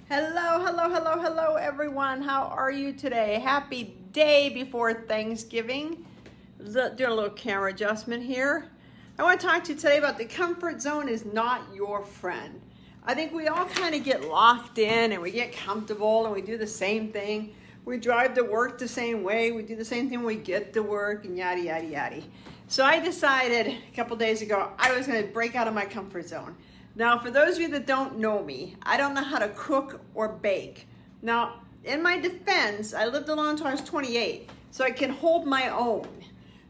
Hello, hello, hello, hello, everyone. How are you today? Happy day before Thanksgiving. Doing a little camera adjustment here. I want to talk to you today about the comfort zone is not your friend. I think we all kind of get locked in and we get comfortable and we do the same thing. We drive to work the same way. We do the same thing when we get to work and yada, yada, yada. So I decided a couple days ago I was going to break out of my comfort zone. Now, for those of you that don't know me, I don't know how to cook or bake. Now, in my defense, I lived alone until I was 28, so I can hold my own.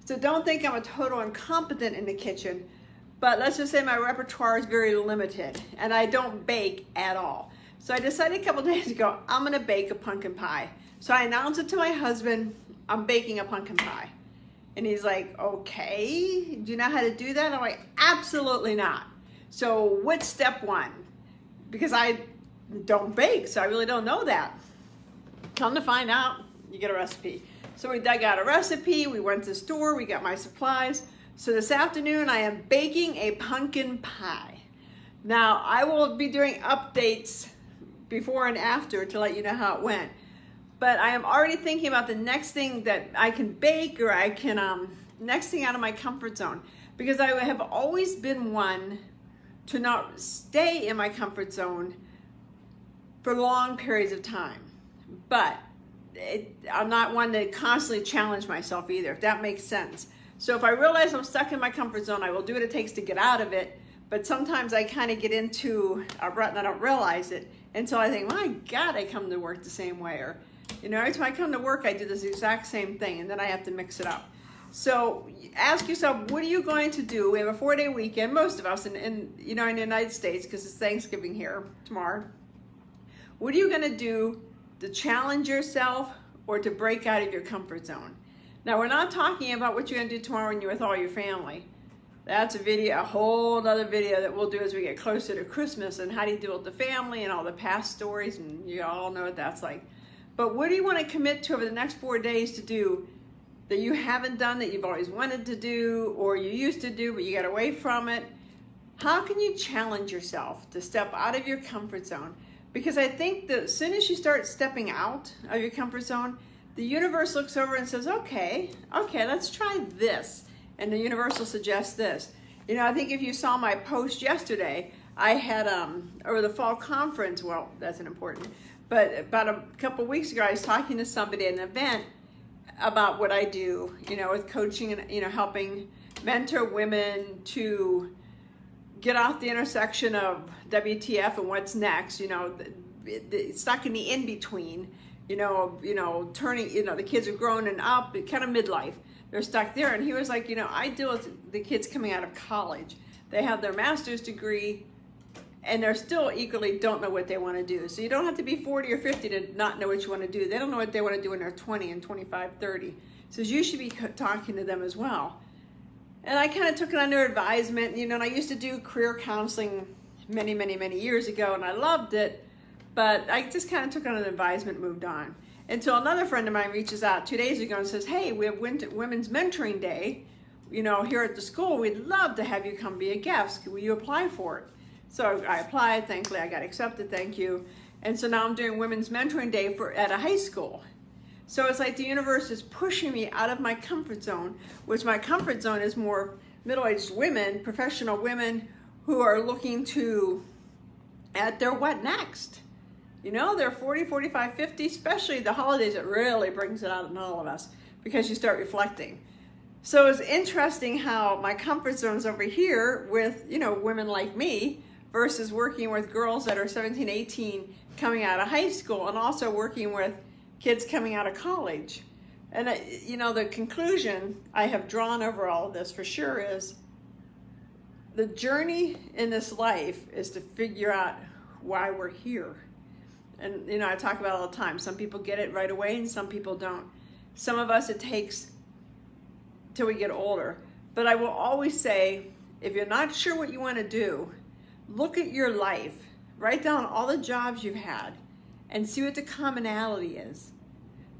So don't think I'm a total incompetent in the kitchen, but let's just say my repertoire is very limited, and I don't bake at all. So I decided a couple days ago, I'm gonna bake a pumpkin pie. So I announced it to my husband, I'm baking a pumpkin pie. And he's like, okay, do you know how to do that? I'm like, absolutely not. So what's step one? Because I don't bake, so I really don't know that. Come to find out, you get a recipe. So we dug out a recipe, we went to the store, we got my supplies. So this afternoon I am baking a pumpkin pie. Now I will be doing updates before and after to let you know how it went. But I am already thinking about the next thing that I can bake or I can, next thing out of my comfort zone. Because I have always been one to not stay in my comfort zone for long periods of time. But I'm not one to constantly challenge myself either, if that makes sense. So if I realize I'm stuck in my comfort zone, I will do what it takes to get out of it. But sometimes I kind of get into a rut and I don't realize it until I think, my God, I come to work the same way. Or, you know, every time I come to work, I do this exact same thing and then I have to mix it up. So ask yourself, what are you going to do? We have a 4-day weekend, most of us in the United States, because it's Thanksgiving here tomorrow. What are you going to do to challenge yourself or to break out of your comfort zone? Now, we're not talking about what you're going to do tomorrow when you're with all your family. That's a whole other video that we'll do as we get closer to Christmas and how do you deal with the family and all the past stories, and you all know what that's like. But what do you want to commit to over the next 4 days to do that you haven't done, that you've always wanted to do, or you used to do, but you got away from it? How can you challenge yourself to step out of your comfort zone? Because I think that as soon as you start stepping out of your comfort zone, the universe looks over and says, okay, let's try this. And the universe will suggest this. You know, I think if you saw my post yesterday, I had, over the fall conference, well, that's an important, but about a couple weeks ago, I was talking to somebody at an event about what I do, you know, with coaching and, you know, helping mentor women to get off the intersection of WTF and what's next, you know, stuck in the in-between, you know, turning, you know, the kids are grown and up, kind of midlife, they're stuck there. And he was like, you know, I deal with the kids coming out of college. They have their master's degree and they're still equally don't know what they want to do. So you don't have to be 40 or 50 to not know what you want to do. They don't know what they want to do when they're 20 and 25, 30. So you should be talking to them as well. And I kind of took it under advisement, you know, and I used to do career counseling many, many, many years ago, and I loved it, but I just kind of took it under advisement, moved on. Until another friend of mine reaches out 2 days ago and says, hey, we have Women's Mentoring Day, you know, here at the school. We'd love to have you come be a guest. Will you apply for it? So I applied, thankfully I got accepted, thank you. And so now I'm doing Women's Mentoring Day at a high school. So it's like the universe is pushing me out of my comfort zone, which my comfort zone is more middle-aged women, professional women who are looking at their what next. You know, they're 40, 45, 50, especially the holidays, it really brings it out in all of us because you start reflecting. So it's interesting how my comfort zone is over here with, you know, women like me, versus working with girls that are 17, 18 coming out of high school, and also working with kids coming out of college. And you know, the conclusion I have drawn over all of this for sure is the journey in this life is to figure out why we're here. And you know, I talk about it all the time. Some people get it right away and some people don't. Some of us it takes till we get older. But I will always say, if you're not sure what you want to do, look at your life, write down all the jobs you've had and see what the commonality is.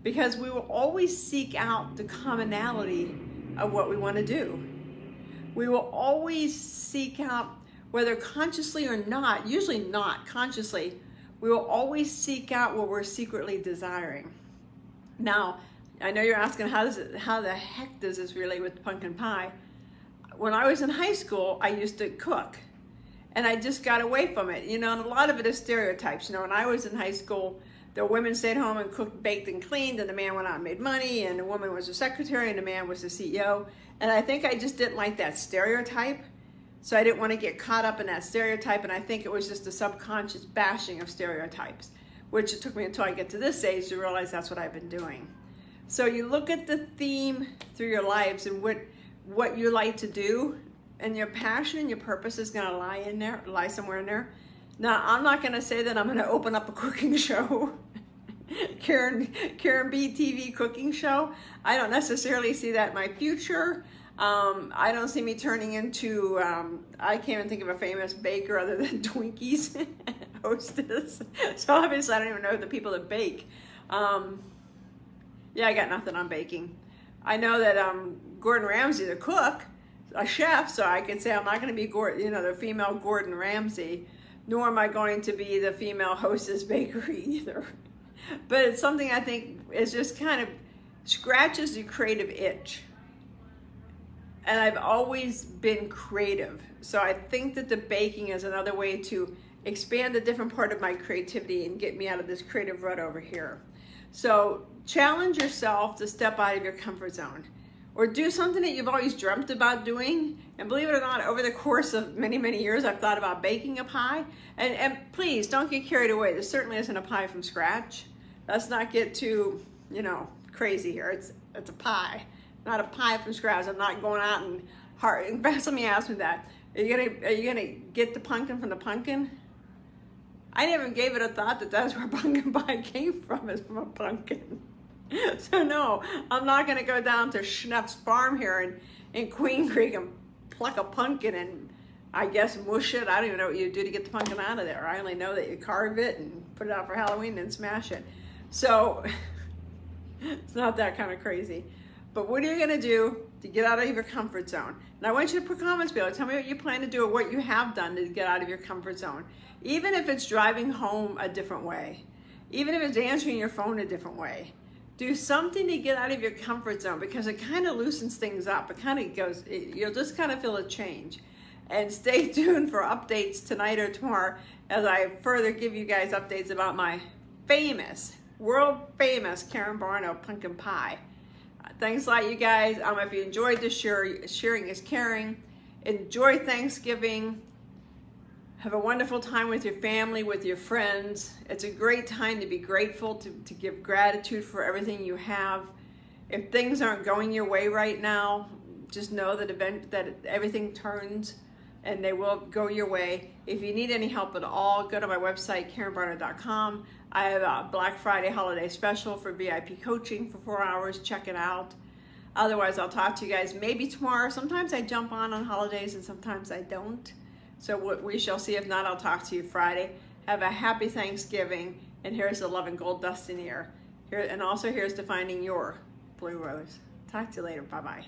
Because we will always seek out the commonality of what we want to do. We will always seek out, whether consciously or not, usually not consciously, We will always seek out what we're secretly desiring. Now, I know you're asking how the heck does this relate with pumpkin pie? When I was in high school, I used to cook, and I just got away from it. You know, and a lot of it is stereotypes. You know, when I was in high school, the women stayed home and cooked, baked, and cleaned, and the man went out and made money, and the woman was a secretary, and the man was the CEO. And I think I just didn't like that stereotype, so I didn't want to get caught up in that stereotype, and I think it was just a subconscious bashing of stereotypes, which it took me until I get to this age to realize that's what I've been doing. So you look at the theme through your lives and what you like to do, and your passion and your purpose is going to lie somewhere in there. Now, I'm not going to say that I'm going to open up a cooking show, Karen B TV cooking show. I don't necessarily see that in my future. I don't see me turning into, I can't even think of a famous baker other than Twinkies hostess. So obviously I don't even know the people that bake. Yeah, I got nothing on baking. I know that Gordon Ramsay, the cook, a chef, so I could say I'm not going to be the female Gordon Ramsay, nor am I going to be the female hostess bakery either. But it's something I think is just kind of scratches the creative itch. And I've always been creative. So I think that the baking is another way to expand a different part of my creativity and get me out of this creative rut over here. So challenge yourself to step out of your comfort zone, or do something that you've always dreamt about doing. And believe it or not, over the course of many, many years, I've thought about baking a pie. And please don't get carried away. This certainly isn't a pie from scratch. Let's not get too, crazy here. It's a pie, not a pie from scratch. I'm not going out and in fact, somebody asked me that. Are you gonna get the pumpkin from the pumpkin? I never gave it a thought that that's where pumpkin pie came from, is from a pumpkin. So no, I'm not gonna go down to Schneff's farm here in Queen Creek and pluck a pumpkin and I guess mush it. I don't even know what you do to get the pumpkin out of there. I only know that you carve it and put it out for Halloween and smash it. So it's not that kind of crazy. But what are you gonna do to get out of your comfort zone? And I want you to put comments below. Tell me what you plan to do or what you have done to get out of your comfort zone. Even if it's driving home a different way, even if it's answering your phone a different way. Do something to get out of your comfort zone, because it kind of loosens things up. It kind of you'll just kind of feel a change. And stay tuned for updates tonight or tomorrow as I further give you guys updates about my famous, world famous Karen Barno pumpkin pie. Thanks a lot, you guys. If you enjoyed this, sharing is caring. Enjoy Thanksgiving. Have a wonderful time with your family, with your friends. It's a great time to be grateful, to give gratitude for everything you have. If things aren't going your way right now, just know that everything turns and they will go your way. If you need any help at all, go to my website, KarenBarno.com. I have a Black Friday holiday special for VIP coaching for 4 hours. Check it out. Otherwise, I'll talk to you guys maybe tomorrow. Sometimes I jump on holidays and sometimes I don't. So we shall see. If not, I'll talk to you Friday. Have a happy Thanksgiving. And here's the Love and Gold Dust in the Air. And also here's to finding your blue rose. Talk to you later. Bye-bye.